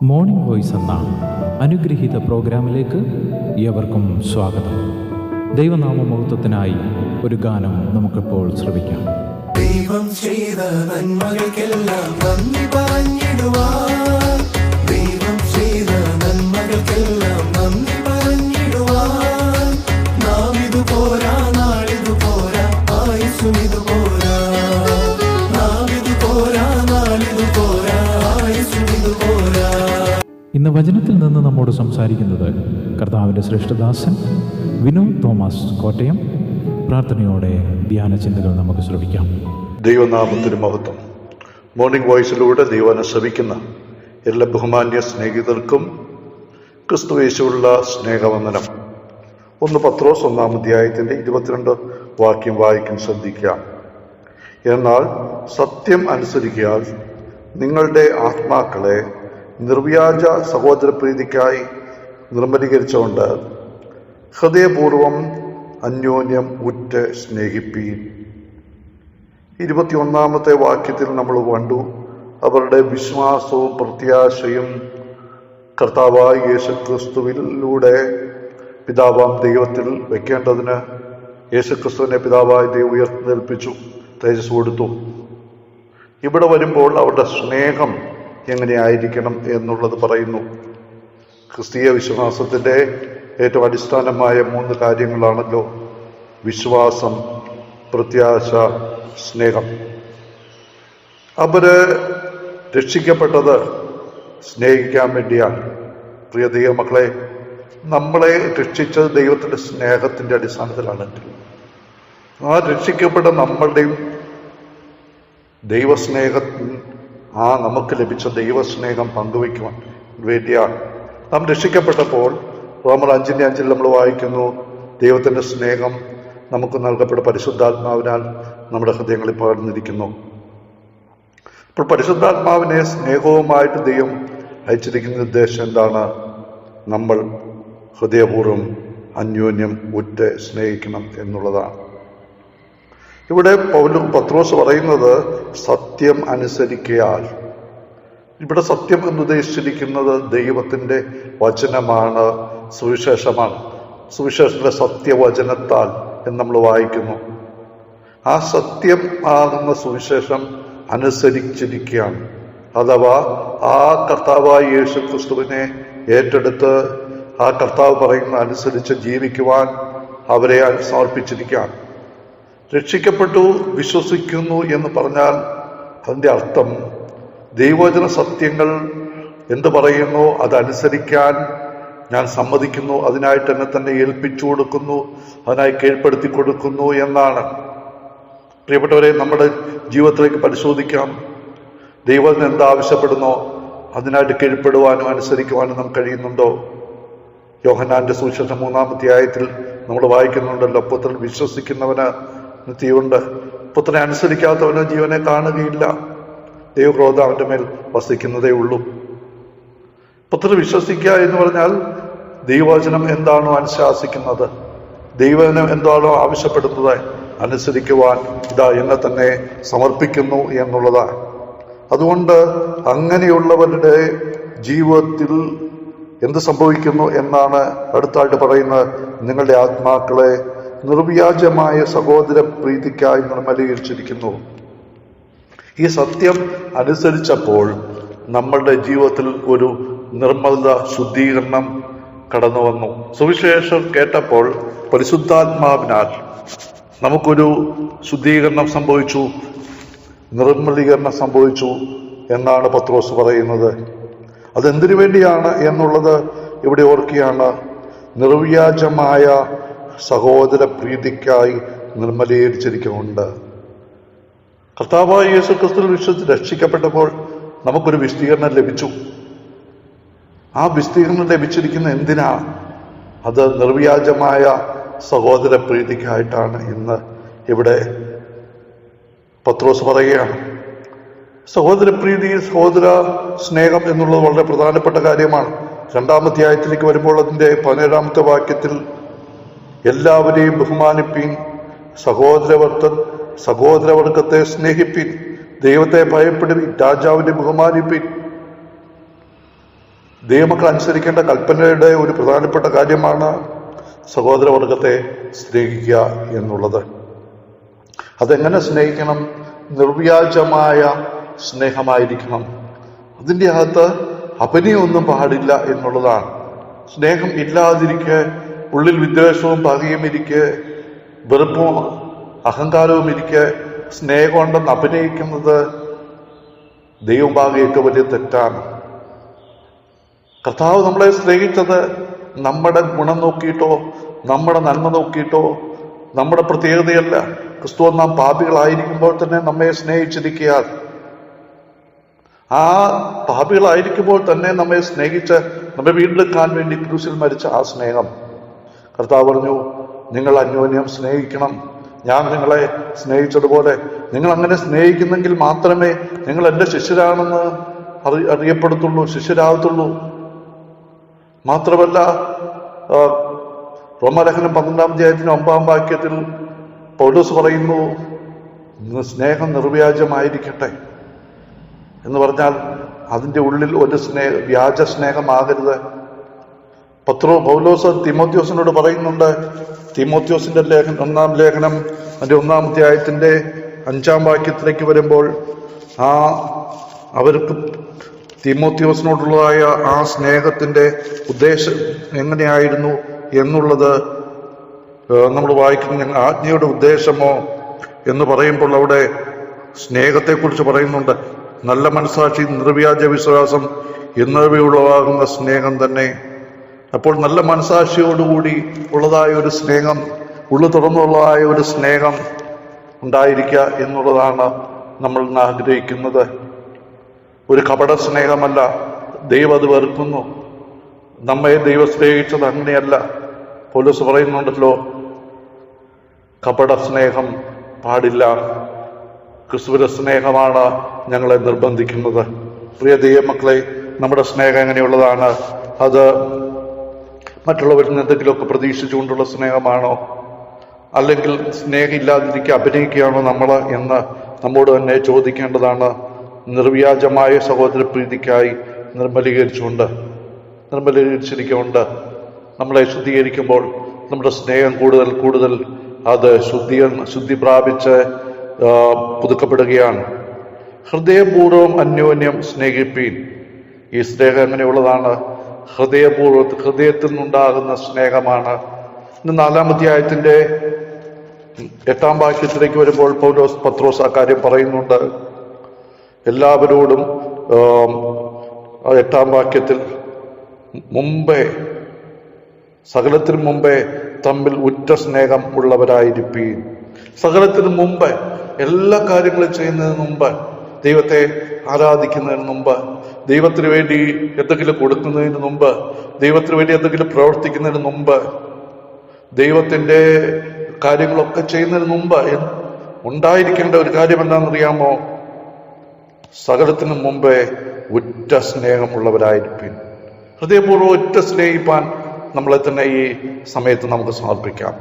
Morning voice എന്ന അനുഗ്രഹീത പ്രോഗ്രാമിലേക്ക് ഏവർക്കും സ്വാഗതം. ദൈവനാമമഹത്വത്തിനായി ഒരു ഗാനം നമുക്കിപ്പോൾ ശ്രവിക്കാം. ദൈവം ചെയ്ത നന്മകൾക്കെല്ലാം നന്ദി പറഞ്ഞിടുവാൻ, ദൈവം ചെയ്ത നന്മകൾക്കെല്ലാം നന്ദി പറഞ്ഞിടുവാൻ. നാം ഇതുപോരാ, നാളിതുപോരാ, ആയുസ്സും ഇതുപോരാ. നാം ഇതുപോരാ, നാളിതുപോരാ, ആയുസ്സും ഇതുപോരാ. ഇന്ന് വചനത്തിൽ നിന്ന് നമ്മോട് സംസാരിക്കുന്നത് കർത്താവിൻ്റെ ശ്രേഷ്ഠദാസൻ വിനോദ് തോമസ് കോട്ടയം. പ്രാർത്ഥനയോടെ ധ്യാന ചിന്തകൾ നമുക്ക് ശ്രവിക്കാം. ദൈവനാമത്തിന് മഹത്വം. മോർണിംഗ് വോയിസിലൂടെ ദൈവനെ ശ്രവിക്കുന്ന എല്ലാ ബഹുമാന്യ സ്നേഹിതർക്കും ക്രിസ്തുയേശുവുള്ള സ്നേഹവന്ദനം. 1 പത്രോസ് 1 അധ്യായത്തിന്റെ 22 വാക്യം വായിക്കാൻ ശ്രദ്ധിക്കാം. എന്നാൽ സത്യം അനുസരിക്കാൻ നിങ്ങളുടെ ആത്മാക്കളെ നിർവ്യാജ സഹോദരപ്രീതിക്കായി നിർമ്മലീകരിച്ചുകൊണ്ട് ഹൃദയപൂർവം അന്യോന്യം ഉറ്റ് സ്നേഹിപ്പീൻ. 21 വാക്യത്തിൽ നമ്മൾ കണ്ടു, അവരുടെ വിശ്വാസവും പ്രത്യാശയും കർത്താവായ യേശുക്രിസ്തുവിലൂടെ പിതാവാം ദൈവത്തിൽ വെക്കേണ്ടതിന് യേശുക്രിസ്തുവിനെ പിതാവായ ദൈവം ഉയർത്തെഴുന്നേൽപ്പിച്ചു, തേജസ് കൊടുത്തു. ഇവിടെ വരുമ്പോൾ അവരുടെ സ്നേഹം എങ്ങനെയായിരിക്കണം എന്നുള്ളത് പറയുന്നു. ക്രിസ്തീയ വിശ്വാസത്തിന്റെ ഏറ്റവും അടിസ്ഥാനമായ 3 കാര്യങ്ങളാണല്ലോ വിശ്വാസം, പ്രത്യാശ, സ്നേഹം. അവര് രക്ഷിക്കപ്പെട്ടത് സ്നേഹിക്കാൻ വേണ്ടിയാണ്. പ്രിയ ദൈവമക്കളെ, നമ്മളെ രക്ഷിച്ചത് ദൈവത്തിന്റെ സ്നേഹത്തിന്റെ അടിസ്ഥാനത്തിലാണെങ്കിൽ ആ രക്ഷിക്കപ്പെട്ട നമ്മളുടെയും ദൈവസ്നേഹത്തിൽ നമുക്ക് ലഭിച്ച ദൈവസ്നേഹം പങ്കുവയ്ക്കുവാൻ വേണ്ടിയാണ്. നാം രക്ഷിക്കപ്പെട്ടപ്പോൾ റോമർ 5:5 നമ്മൾ വായിക്കുന്നു, ദൈവത്തിന്റെ സ്നേഹം നമുക്ക് നൽകപ്പെട്ട പരിശുദ്ധാത്മാവിനാൽ നമ്മുടെ ഹൃദയങ്ങളിൽ പകർന്നിരിക്കുന്നു. അപ്പോൾ പരിശുദ്ധാത്മാവിനെ സ്നേഹവുമായിട്ട് ദൈവം അയച്ചിരിക്കുന്ന ഉദ്ദേശം എന്താണ്? നമ്മൾ ഹൃദയപൂർവ്വം അന്യോന്യം ഉറ്റ് സ്നേഹിക്കണം എന്നുള്ളതാണ്. ഇവിടെ പത്രോസ് പറയുന്നത് സത്യം അനുസരിക്കയാൽ. ഇവിടെ സത്യം എന്നുദ്ദേശിച്ചിരിക്കുന്നത് ദൈവത്തിന്റെ വചനമാണ്, സുവിശേഷമാണ്. സുവിശേഷത്തിലെ സത്യവചനത്താൽ എന്ന് നമ്മൾ വായിക്കുന്നു. ആ സത്യം ആകുന്ന സുവിശേഷം അനുസരിച്ചിരിക്കുകയാണ്. അഥവാ ആ കർത്താവായ യേശു ക്രിസ്തുവിനെ ഏറ്റെടുത്ത് ആ കർത്താവ് പറയുന്ന അനുസരിച്ച് ജീവിക്കുവാൻ അവരെ സമർപ്പിച്ചിരിക്കുകയാണ്. രക്ഷിക്കപ്പെട്ടു, വിശ്വസിക്കുന്നു എന്ന് പറഞ്ഞാൽ അതിൻ്റെ അർത്ഥം ദൈവവചന സത്യങ്ങൾ എന്ത് പറയുന്നു അതനുസരിക്കാൻ ഞാൻ സമ്മതിക്കുന്നു, അതിനായിട്ട് എന്നെ തന്നെ ഏൽപ്പിച്ചു കൊടുക്കുന്നു, അതിനായി കീഴ്പ്പെടുത്തി കൊടുക്കുന്നു എന്നാണ്. പ്രിയപ്പെട്ടവരെ, നമ്മുടെ ജീവിതത്തിലേക്ക് പരിശോധിക്കാം. ദൈവത്തിന് എന്താവശ്യപ്പെടുന്നോ അതിനായിട്ട് കീഴ്പ്പെടുവാനും അനുസരിക്കുവാനും നമുക്ക് കഴിയുന്നുണ്ടോ? യോഹന്നാന്റെ സുവിശേഷം 3 അധ്യായത്തിൽ നമ്മൾ വായിക്കുന്നുണ്ടല്ലോ, പുത്രൻ വിശ്വസിക്കുന്നവന് നിത്യമുണ്ട്, പുത്രനെ അനുസരിക്കാത്തവന് ജീവനെ കാണുകയില്ല, ദൈവക്രോധം അവന്റെ മേൽ വസിക്കുന്നതേ ഉള്ളൂ. പുത്രൻ വിശ്വസിക്കുക എന്ന് പറഞ്ഞാൽ ദൈവവചനം എന്താണോ അനുശാസിക്കുന്നത്, ദൈവവചനം എന്താണോ ആവശ്യപ്പെടുന്നത് അനുസരിക്കുവാൻ ഇതാ എന്നെ തന്നെ സമർപ്പിക്കുന്നു എന്നുള്ളതാണ്. അതുകൊണ്ട് അങ്ങനെയുള്ളവരുടെ ജീവിതത്തിൽ എന്ത് സംഭവിക്കുന്നു എന്നാണ് അടുത്തായിട്ട് പറയുന്നത്. നിങ്ങളുടെ ആത്മാക്കളെ നിർവ്യാജമായ സഹോദര പ്രീതിക്കായി നിർമ്മലീകരിച്ചിരിക്കുന്നു. ഈ സത്യം അനുസരിച്ചപ്പോൾ നമ്മളുടെ ജീവിതത്തിൽ ഒരു നിർമ്മലത, ശുദ്ധീകരണം കടന്നു വന്നു. സുവിശേഷം കേട്ടപ്പോൾ പരിശുദ്ധാത്മാവിനാൽ നമുക്കൊരു ശുദ്ധീകരണം സംഭവിച്ചു, നിർമ്മലീകരണം സംഭവിച്ചു എന്നാണ് പത്രോസ് പറയുന്നത്. അതെന്തിനു വേണ്ടിയാണ് എന്നുള്ളത് ഇവിടെ ഓർക്കുകയാണ്. നിർവ്യാജമായ സഹോദര പ്രീതിക്കായി നിർമ്മലീകരിച്ചിരിക്കുന്നുണ്ട്. കർത്താവായ യേശു ക്രിസ്തുവിൽ വിശ്വസിച്ച് രക്ഷിക്കപ്പെട്ടപ്പോൾ നമുക്കൊരു വിശദീകരണം ലഭിച്ചു. ആ വിശദീകരണം ലഭിച്ചിരിക്കുന്ന എന്തിനാ? അത് നിർവ്യാജമായ സഹോദര പ്രീതിക്കായിട്ടാണ് ഇന്ന് ഇവിടെ പത്രോസ് പറയുകയാണ്. സഹോദര പ്രീതി, സഹോദര സ്നേഹം എന്നുള്ളത് വളരെ പ്രധാനപ്പെട്ട കാര്യമാണ്. 2 അധ്യായത്തിലേക്ക് വരുമ്പോൾ അതിന്റെ 17 വാക്യത്തിൽ എല്ലാവരെയും ബഹുമാനിപ്പീൻ, സഹോദരവർഗത്തെ സ്നേഹിപ്പീൻ, ദൈവത്തെ ഭയപ്പെടുവിൻ, രാജാവിനെ ബഹുമാനിപ്പീൻ. ദൈവമക്കൾ അനുസരിക്കേണ്ട കൽപ്പനയുടെ ഒരു പ്രധാനപ്പെട്ട കാര്യമാണ് സഹോദരവർഗത്തെ സ്നേഹിക്കുക എന്നുള്ളത്. അതെങ്ങനെ സ്നേഹിക്കണം? നിർവ്യാജമായ സ്നേഹമായിരിക്കണം. അതിൻ്റെ അകത്ത് അഭിനയമൊന്നും പാടില്ല എന്നുള്ളതാണ്. സ്നേഹം ഇല്ലാതിരിക്കെ, ഉള്ളിൽ വിദ്വേഷവും പകയും ഇരിക്കെ, വെറുപ്പും അഹങ്കാരവും ഇരിക്കെ സ്നേഹം ഉണ്ടെന്ന് അഭിനയിക്കുന്നത് ദൈവമുമ്പാകെ ഏറ്റവും വലിയ തെറ്റാണ്. കർത്താവ് നമ്മളെ സ്നേഹിച്ചത് നമ്മുടെ ഗുണം നോക്കിയിട്ടോ, നമ്മുടെ നന്മ നോക്കിയിട്ടോ, നമ്മുടെ പ്രത്യേകതയല്ല. ക്രിസ്തു നാം പാപികളായിരിക്കുമ്പോൾ തന്നെ നമ്മെ സ്നേഹിച്ചിരിക്കുകയാണ്. ആ പാപികളായിരിക്കുമ്പോൾ തന്നെ നമ്മെ സ്നേഹിച്ച് നമ്മെ വീണ്ടെടുക്കാൻ വേണ്ടി ക്രൂശിൽ മരിച്ച ആ സ്നേഹം, കർത്താവ് പറഞ്ഞു, നിങ്ങൾ അന്യോന്യം സ്നേഹിക്കണം. ഞാൻ നിങ്ങളെ സ്നേഹിച്ചതുപോലെ നിങ്ങൾ അങ്ങനെ സ്നേഹിക്കുന്നെങ്കിൽ മാത്രമേ നിങ്ങൾ എൻ്റെ ശിഷ്യരാണെന്ന് അറിയപ്പെടുത്തുള്ളൂ, ശിഷ്യരാകത്തുള്ളൂ. മാത്രമല്ല, റോമാലേഖനം 12-ാം അധ്യായത്തിന് 9-ാം വാക്യത്തിൽ പൗലോസ് പറയുന്നു, സ്നേഹം നിർവ്യാജമായിരിക്കട്ടെ എന്ന് പറഞ്ഞാൽ അതിൻ്റെ ഉള്ളിൽ ഒരു വ്യാജ സ്നേഹമാകരുത്. പൗലോസ് തിമോത്തിയോസിനോട് പറയുന്നുണ്ട്. തിമോത്തിയോസിന്റെ ഒന്നാം ലേഖനം അതിന്റെ 1-ാം അധ്യായത്തിന്റെ 5-ാം വാക്യത്തിലേക്ക് വരുമ്പോൾ അവർക്ക് തിമോത്തിയോസിനോടുള്ളതായ ആ സ്നേഹത്തിന്റെ ഉദ്ദേശം എങ്ങനെയായിരുന്നു എന്നുള്ളത് നമ്മൾ വായിക്കുന്ന ആജ്ഞയുടെ ഉദ്ദേശമോ എന്ന് പറയുമ്പോൾ അവിടെ സ്നേഹത്തെക്കുറിച്ച് പറയുന്നുണ്ട്. നല്ല മനസ്സാക്ഷി, നിർവ്യാജ വിശ്വാസം എന്നിവയുള്ളതാകുന്ന സ്നേഹം തന്നെ. അപ്പോൾ നല്ല മനസ്സാക്ഷിയോടുകൂടി ഉള്ളതായ ഒരു സ്നേഹം, ഉള്ളു തുറന്നുള്ളതായ ഒരു സ്നേഹം ഉണ്ടായിരിക്കുക എന്നുള്ളതാണ് നമ്മൾ ആഗ്രഹിക്കുന്നത്. ഒരു കപട സ്നേഹമല്ല. ദൈവം അത് വെറുക്കുന്നു. നമ്മെ ദൈവം സ്നേഹിച്ചത് അങ്ങനെയല്ല. പൗലോസ് പറയുന്നുണ്ടല്ലോ, കപട സ്നേഹം പാടില്ല. ക്രിസ്തുവിന്റെ സ്നേഹമാണ് ഞങ്ങളെ നിർബന്ധിക്കുന്നത്. പ്രിയ ദൈവമക്കളെ, നമ്മുടെ സ്നേഹം എങ്ങനെയുള്ളതാണ്? അത് മറ്റുള്ളവരിൽ നിന്ന് എന്തെങ്കിലുമൊക്കെ പ്രതീക്ഷിച്ചുകൊണ്ടുള്ള സ്നേഹമാണോ? അല്ലെങ്കിൽ സ്നേഹമില്ലാതിരിക്കുക അഭിനയിക്കുകയാണോ നമ്മൾ എന്ന് നമ്മോട് തന്നെ ചോദിക്കേണ്ടതാണ്. നിർവ്യാജമായ സഹോദരപ്രീതിക്കായി നിർമ്മലീകരിച്ചിരിക്കൊണ്ട് നമ്മളെ ശുദ്ധീകരിക്കുമ്പോൾ നമ്മുടെ സ്നേഹം കൂടുതൽ കൂടുതൽ അത് ശുദ്ധി പ്രാപിച്ച് പുതുക്കപ്പെടുകയാണ്. ഹൃദയപൂർവ്വം അന്യോന്യം സ്നേഹിപ്പീൻ. ഈ സ്നേഹം എങ്ങനെയുള്ളതാണ്? ഹൃദയത്തിൽ നിന്നുണ്ടാകുന്ന സ്നേഹമാണ്. 4-ാം അധ്യായത്തിന്റെ 8-ാം വാക്യത്തിലേക്ക് വരുമ്പോൾ പത്രോസ് ആ കാര്യം പറയുന്നുണ്ട്. എല്ലാവരോടും 8-ാം വാക്യത്തിൽ സകലത്തിനു മുമ്പേ തമ്മിൽ ഉറ്റ സ്നേഹം ഉള്ളവരായിരിപ്പീൻ. സകലത്തിനു മുമ്പ്, എല്ലാ കാര്യങ്ങളും ചെയ്യുന്നതിന് മുമ്പ്, ദൈവത്തെ ആരാധിക്കുന്നതിന് മുമ്പ്, ദൈവത്തിന് വേണ്ടി എന്തെങ്കിലും കൊടുക്കുന്നതിന് മുമ്പ്, ദൈവത്തിന് വേണ്ടി എന്തെങ്കിലും പ്രവർത്തിക്കുന്നതിന് മുമ്പ്, ദൈവത്തിന്റെ കാര്യങ്ങളൊക്കെ ചെയ്യുന്നതിന് മുമ്പ് ഉണ്ടായിരിക്കേണ്ട ഒരു കാര്യം എന്താണെന്നറിയാമോ? സകലത്തിനു മുമ്പേ ഉറ്റ സ്നേഹമുള്ളവരായിരിക്കും. ഹൃദയപൂർവ്വം ഒറ്റ സ്നേഹിപ്പാൻ നമ്മളെ തന്നെ ഈ സമയത്ത് നമുക്ക് സമർപ്പിക്കാം.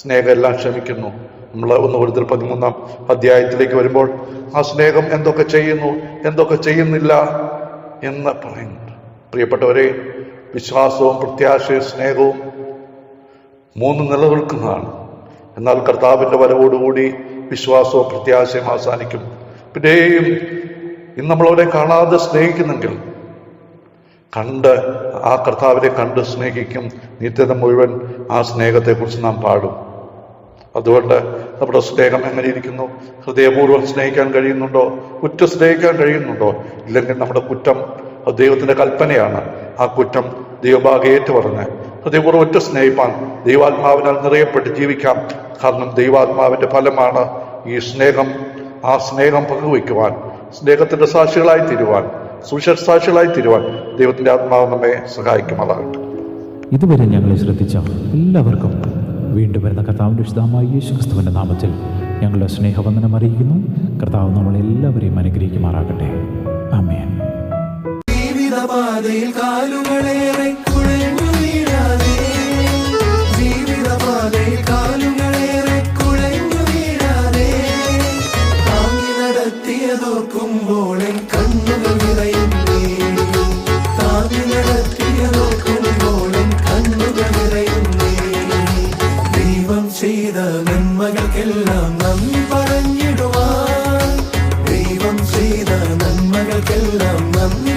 സ്നേഹം എല്ലാം ക്ഷമിക്കുന്നു. നമ്മൾ 1 കൊരിന്ത്യർ 13-ാം അധ്യായത്തിലേക്ക് വരുമ്പോൾ ആ സ്നേഹം എന്തൊക്കെ ചെയ്യുന്നു, എന്തൊക്കെ ചെയ്യുന്നില്ല എന്ന് പറയുന്നുണ്ട്. പ്രിയപ്പെട്ടവരെ, വിശ്വാസവും പ്രത്യാശയും സ്നേഹവും 3 നിലനിൽക്കുന്നതാണ്. എന്നാൽ കർത്താവിന്റെ വരവോടുകൂടി വിശ്വാസവും പ്രത്യാശയും അവസാനിക്കും. പിന്നെയും ഇന്ന് നമ്മളവരെ കാണാതെ സ്നേഹിക്കുന്നെങ്കിൽ ആ കർത്താവിനെ കണ്ട് സ്നേഹിക്കും. നിത്യത മുഴുവൻ ആ സ്നേഹത്തെക്കുറിച്ച് നാം പാടും. അതുകൊണ്ട് നമ്മുടെ സ്നേഹം എങ്ങനെ ഇരിക്കുന്നു? ഹൃദയപൂർവ്വം സ്നേഹിക്കാൻ കഴിയുന്നുണ്ടോ? കുറ്റം സ്നേഹിക്കാൻ കഴിയുന്നുണ്ടോ? ഇല്ലെങ്കിൽ നമ്മുടെ കുറ്റം അത് ദൈവത്തിന്റെ കൽപ്പനയാണ്. ആ കുറ്റം ദൈവഭാഗം ഏറ്റുപറഞ്ഞ് ഹൃദയപൂർവ്വം ഒറ്റ സ്നേഹിപ്പാൻ ദൈവാത്മാവിനാൽ നിറയപ്പെട്ട് ജീവിക്കാം. കാരണം ദൈവാത്മാവിന്റെ ഫലമാണ് ഈ സ്നേഹം. ആ സ്നേഹം പങ്കുവയ്ക്കുവാൻ, സ്നേഹത്തിന്റെ സാക്ഷികളായി തീരുവാൻ, സുവിശേഷ സാക്ഷികളായി തീരുവാൻ ദൈവത്തിന്റെ ആത്മാവ് നമ്മെ സഹായിക്കുമാറാകട്ടെ. ഇതുവരെ ഞങ്ങളെ ശ്രദ്ധിച്ച എല്ലാവർക്കും വീണ്ടും വരുന്ന കർത്താവിൻ്റെ വിശുദ്ധമായ യേശുക്രിസ്തുവിൻ്റെ നാമത്തിൽ ഞങ്ങളുടെ സ്നേഹവന്ദനം അറിയിക്കുന്നു. കർത്താവ് നമ്മളെല്ലാവരെയും അനുഗ്രഹിക്കുമാറാകട്ടെ. ആമേൻ. ജീവിതപാതയിൽ കാലുകളേറെ കുഴഞ്ഞു വീഴാതെ, ജീവിതപാതയിൽ കാലുകളേറെ കുഴഞ്ഞു വീഴാതെ, താങ്ങി നടത്തിയതോർക്കുമ്പോൾ കണ്ണുകൾ നിറയുന്നേ, താങ്ങി നന്മകൾക്കെല്ലാം നന്ദി പറഞ്ഞിടുവാൻ, ദൈവം ചെയ്ത നന്മകൾക്കെല്ലാം നന്ദി